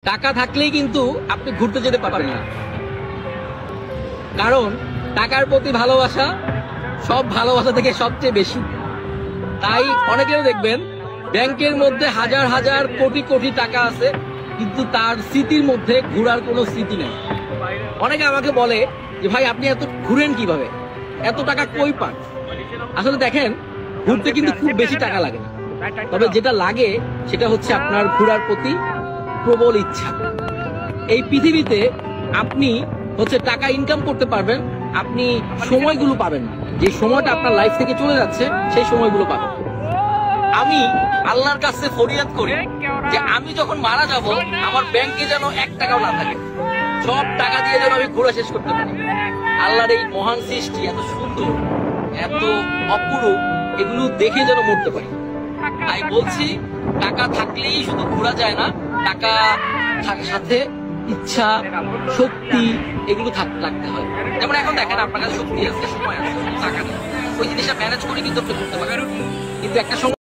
টাকা থাকলেই কিন্তু আপনি ঘুরতে যেতে পারবেন না, কারণ টাকার প্রতি ভালোবাসা সব ভালোবাসা থেকে সবচেয়ে বেশি। তাই অনেকেও দেখবেন ব্যাংকের মধ্যে হাজার হাজার কোটি কোটি টাকা আছে, কিন্তু তার স্মৃতির মধ্যে ঘোরার কোনো স্মৃতি নেই। অনেকে আমাকে বলে যে ভাই আপনি এত ঘুরেন কিভাবে, এত টাকা কই পান? আসলে দেখেন, ঘুরতে কিন্তু খুব বেশি টাকা লাগে না, তবে যেটা লাগে সেটা হচ্ছে আপনার ঘোরার প্রতি প্রবল ইচ্ছা। এই পৃথিবীতে আপনি হচ্ছে টাকা ইনকাম করতে পারবেন, আপনি সময়গুলো পাবেন না। যে সময়টা আপনার লাইফ থেকে চলে যাচ্ছে সেই সময়গুলো পাবেন। আমি আল্লাহর কাছে ফরিয়াদ করি যে আমি যখন মারা যাব আমার ব্যাংকে যেন 1 টাকাও না থাকে, সব টাকা দিয়ে যেন আমি ঘোরা শেষ করতে পারি। আল্লাহর এই মহান সৃষ্টি এত সুন্দর, এত অপরূপ, এগুলো দেখে যেন মরতে পারি। তাই বলছি, টাকা থাকলেই শুধু ঘোরা যায় না, টাকা সাথে ইচ্ছা, শক্তি এগুলো রাখতে হয়। যেমন এখন দেখেন আপনার কাছে শক্তি আছে, সময় আছে, টাকা নেই, ওই জিনিসটা ম্যানেজ করে কিন্তু আপনি করতে পারেন, কিন্তু একটা সময়